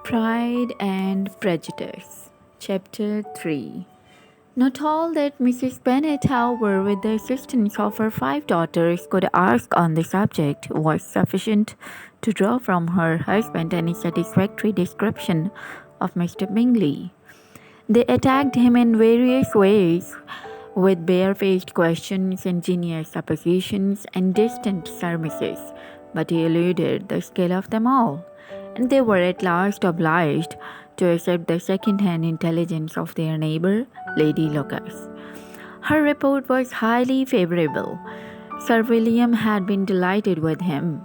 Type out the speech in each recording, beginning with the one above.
Pride and Prejudice, Chapter 3. Not all that Mrs. Bennet, however, with the assistance of her 5 daughters, could ask on the subject was sufficient to draw from her husband any satisfactory description of Mr. Bingley. They attacked him in various ways, with barefaced questions, ingenious suppositions, and distant surmises, but he eluded the skill of them all, and they were at last obliged to accept the second-hand intelligence of their neighbour, Lady Lucas. Her report was highly favourable. Sir William had been delighted with him.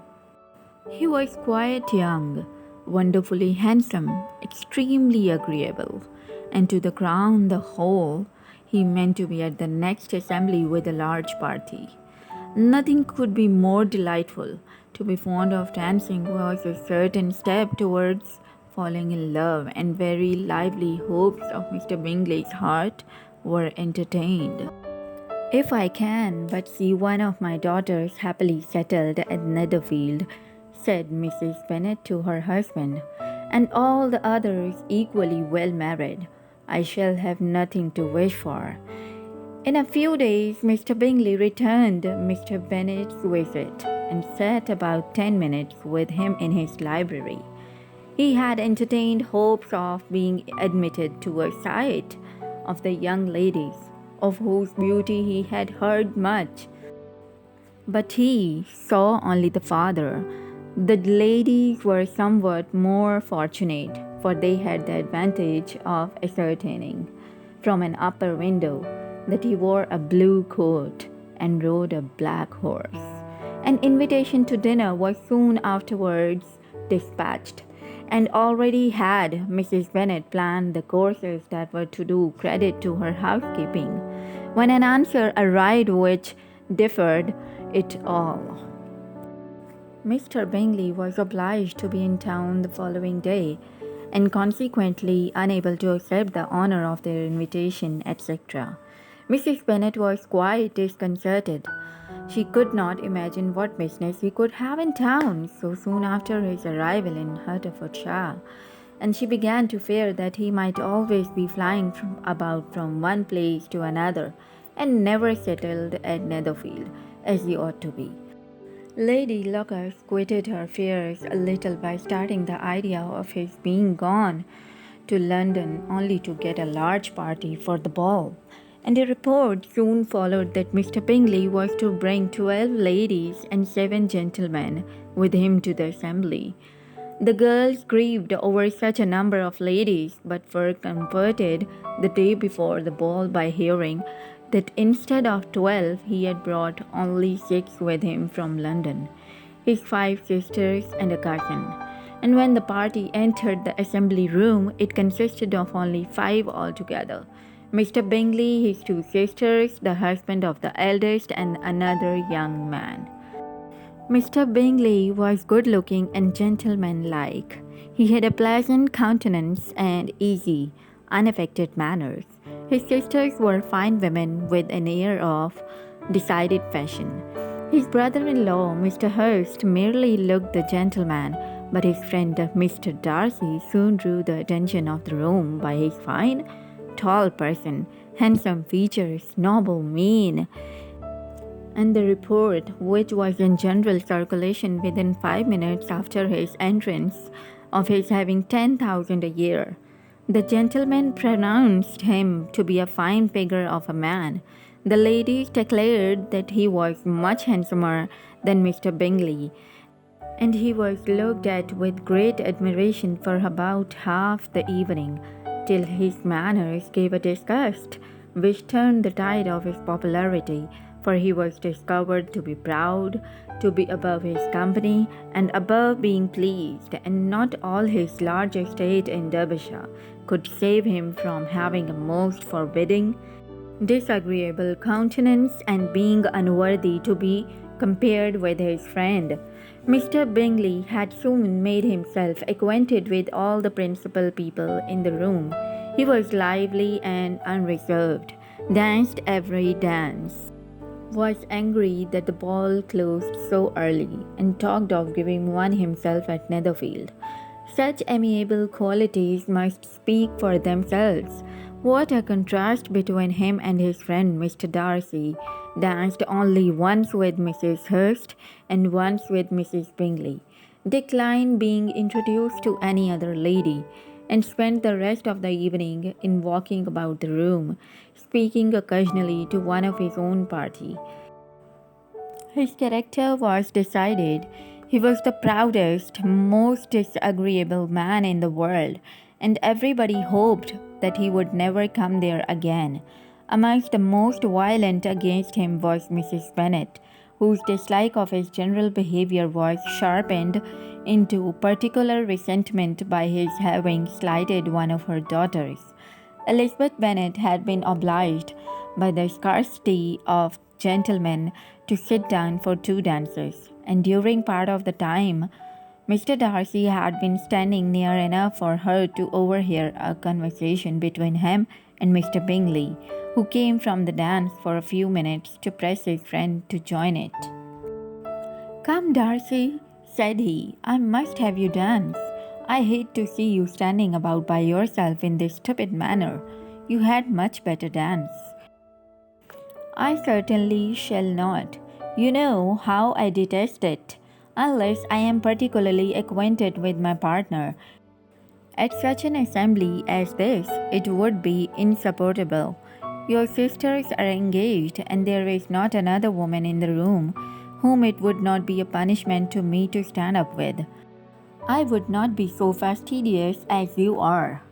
He was quite young, wonderfully handsome, extremely agreeable, and to the crown the whole, he meant to be at the next assembly with a large party. Nothing could be more delightful. To be fond of dancing was a certain step towards falling in love, and very lively hopes of Mr. Bingley's heart were entertained. "If I can but see one of my daughters happily settled at Netherfield," said Mrs. Bennet to her husband, "and all the others equally well married, I shall have nothing to wish for." In a few days Mr. Bingley returned Mr. Bennet's visit, and sat about 10 minutes with him in his library. He had entertained hopes of being admitted to a sight of the young ladies, of whose beauty he had heard much. But he saw only the father. The ladies were somewhat more fortunate, for they had the advantage of ascertaining, from an upper window, that he wore a blue coat and rode a black horse. An invitation to dinner was soon afterwards dispatched, and already had Mrs. Bennet planned the courses that were to do credit to her housekeeping, when an answer arrived which differed it all. Mr. Bingley was obliged to be in town the following day, and consequently unable to accept the honour of their invitation, etc. Mrs. Bennet was quite disconcerted. She could not imagine what business he could have in town so soon after his arrival in Hertfordshire, and she began to fear that he might always be flying about from one place to another, and never settled at Netherfield, as he ought to be. Lady Lucas quieted her fears a little by starting the idea of his being gone to London only to get a large party for the ball, and a report soon followed that Mr. Bingley was to bring 12 ladies and 7 gentlemen with him to the assembly. The girls grieved over such a number of ladies, but were comforted the day before the ball by hearing that instead of 12 he had brought only 6 with him from London, his 5 sisters and a cousin. And when the party entered the assembly room, it consisted of only 5 altogether: Mr. Bingley, his 2 sisters, the husband of the eldest, and another young man. Mr. Bingley was good-looking and gentlemanlike. He had a pleasant countenance and easy, unaffected manners. His sisters were fine women with an air of decided fashion. His brother-in-law, Mr. Hurst, merely looked the gentleman, but his friend Mr. Darcy soon drew the attention of the room by his fine, tall person, handsome features, noble mien, and the report, which was in general circulation within 5 minutes after his entrance, of his having 10,000 a year. The gentlemen pronounced him to be a fine figure of a man. The ladies declared that he was much handsomer than Mr. Bingley, and he was looked at with great admiration for about half the evening, till his manners gave a disgust, which turned the tide of his popularity, for he was discovered to be proud, to be above his company, and above being pleased, and not all his large estate in Derbyshire could save him from having a most forbidding, disagreeable countenance, and being unworthy to be compared with his friend. Mr. Bingley had soon made himself acquainted with all the principal people in the room. He was lively and unreserved, danced every dance, was angry that the ball closed so early, and talked of giving one himself at Netherfield. Such amiable qualities must speak for themselves. What a contrast between him and his friend Mr. Darcy, danced only once with Mrs. Hurst and once with Mrs. Bingley, declined being introduced to any other lady, and spent the rest of the evening in walking about the room, speaking occasionally to one of his own party. His character was decided. He was the proudest, most disagreeable man in the world, and everybody hoped that he would never come there again. Amongst the most violent against him was Mrs. Bennet, whose dislike of his general behavior was sharpened into particular resentment by his having slighted one of her daughters. Elizabeth Bennet had been obliged by the scarcity of gentlemen to sit down for two dances, and during part of the time Mr. Darcy had been standing near enough for her to overhear a conversation between him and Mr. Bingley, who came from the dance for a few minutes to press his friend to join it. "Come, Darcy," said he, "I must have you dance. I hate to see you standing about by yourself in this stupid manner. You had much better dance." "I certainly shall not. You know how I detest it, unless I am particularly acquainted with my partner. At such an assembly as this, it would be insupportable. Your sisters are engaged, and there is not another woman in the room whom it would not be a punishment to me to stand up with." "I would not be so fastidious as you are,"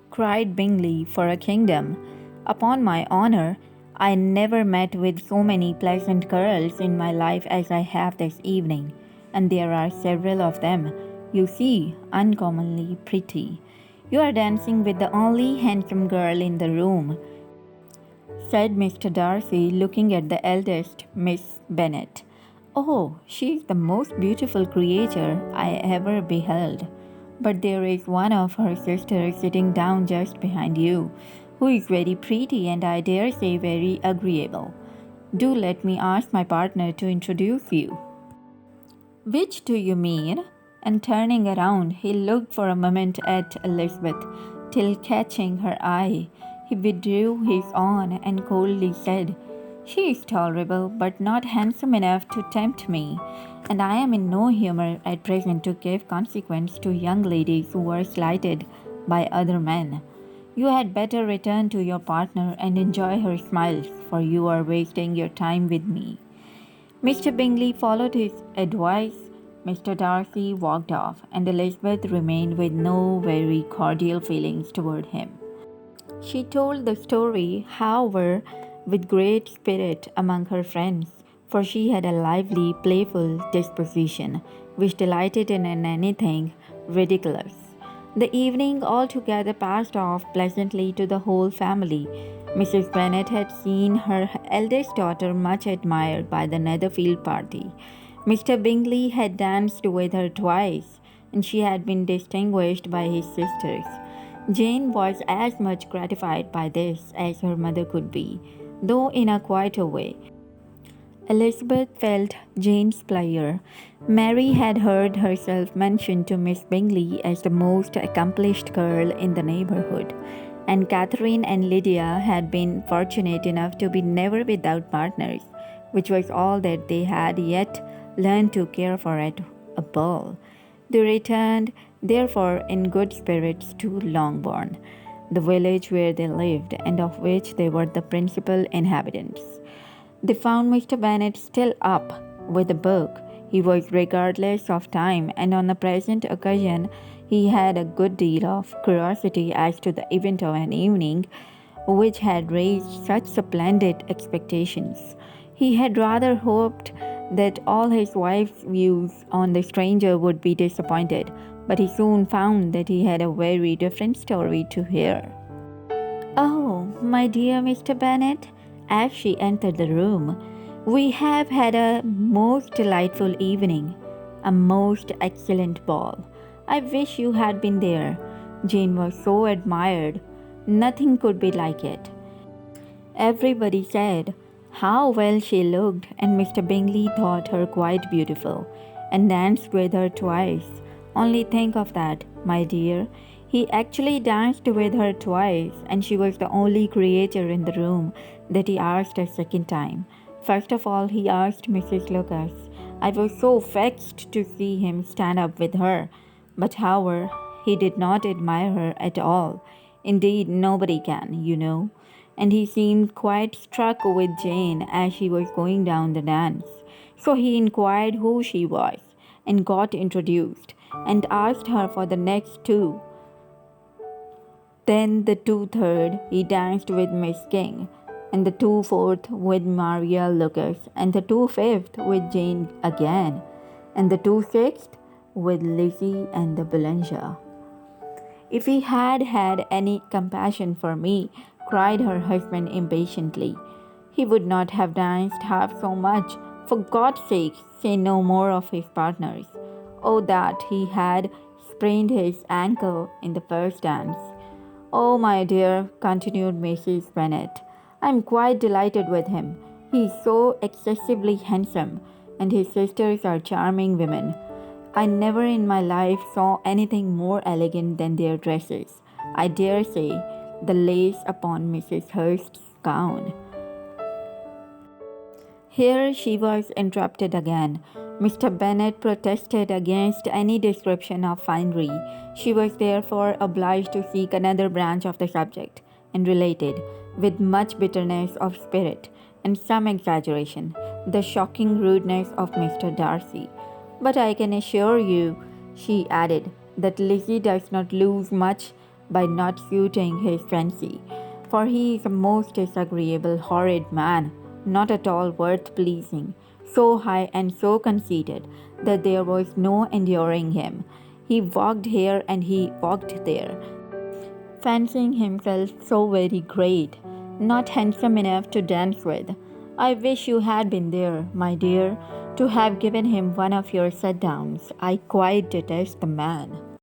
cried Bingley, "for a kingdom. Upon my honour, I never met with so many pleasant girls in my life as I have this evening, and there are several of them, you see, uncommonly pretty. You are dancing with the only handsome girl in the room," said Mr. Darcy, looking at the eldest, Miss Bennet. "Oh, she is the most beautiful creature I ever beheld. But there is one of her sisters sitting down just behind you, who is very pretty and I dare say very agreeable. Do let me ask my partner to introduce you." "Which do you mean?" And turning around, he looked for a moment at Elizabeth, till catching her eye, he withdrew his own and coldly said, "She is tolerable, but not handsome enough to tempt me, and I am in no humour at present to give consequence to young ladies who are slighted by other men. You had better return to your partner and enjoy her smiles, for you are wasting your time with me." Mr. Bingley followed his advice. Mr. Darcy walked off, and Elizabeth remained with no very cordial feelings toward him. She told the story, however, with great spirit among her friends, for she had a lively, playful disposition, which delighted in anything ridiculous. The evening altogether passed off pleasantly to the whole family. Mrs. Bennet had seen her eldest daughter much admired by the Netherfield party. Mr. Bingley had danced with her twice, and she had been distinguished by his sisters. Jane was as much gratified by this as her mother could be, though in a quieter way. Elizabeth felt Jane's pleasure. Mary had heard herself mentioned to Miss Bingley as the most accomplished girl in the neighbourhood, and Catherine and Lydia had been fortunate enough to be never without partners, which was all that they had yet learned to care for at a ball. They returned, therefore, in good spirits to Longbourn, the village where they lived, and of which they were the principal inhabitants. They found Mr. Bennet still up with a book. He was regardless of time, and on the present occasion he had a good deal of curiosity as to the event of an evening which had raised such splendid expectations. He had rather hoped that all his wife's views on the stranger would be disappointed, but he soon found that he had a very different story to hear. "Oh, my dear Mr. Bennet," as she entered the room, "we have had a most delightful evening, a most excellent ball. I wish you had been there. Jane was so admired. Nothing could be like it. Everybody said how well she looked, and Mr. Bingley thought her quite beautiful, and danced with her twice. Only think of that. my dear. He actually danced with her twice, and she was the only creature in the room that he asked a second time. First of all, he asked Mrs. Lucas. I was so vexed to see him stand up with her. But however, he did not admire her at all. Indeed, nobody can, you know. And he seemed quite struck with Jane as she was going down the dance. So he inquired who she was, and got introduced, and asked her for the next two. Then the 2/3 he danced with Miss King, and the 2/4 with Maria Lucas, and the 2/5 with Jane again, and the 2/6 with Lizzie and the Belanger. If he had had any compassion for me, cried her husband impatiently, he would not have danced half so much. For God's sake, say no more of his partners. Oh, that he had sprained his ankle in the first dance. Oh, my dear, continued Mrs. Bennet, I am quite delighted with him. He is so excessively handsome, and his sisters are charming women. I never in my life saw anything more elegant than their dresses. I dare say the lace upon Mrs. Hurst's gown. Here she was interrupted again. Mr. Bennet protested against any description of finery. She was therefore obliged to seek another branch of the subject, and related, with much bitterness of spirit and some exaggeration, the shocking rudeness of Mr. Darcy. But I can assure you, she added, that Lizzie does not lose much by not suiting his fancy, for he is a most disagreeable, horrid man, not at all worth pleasing, so high and so conceited that there was no enduring him. He walked here and he walked there, fancying himself so very great, not handsome enough to dance with. I wish you had been there, my dear, to have given him one of your set-downs. I quite detest the man.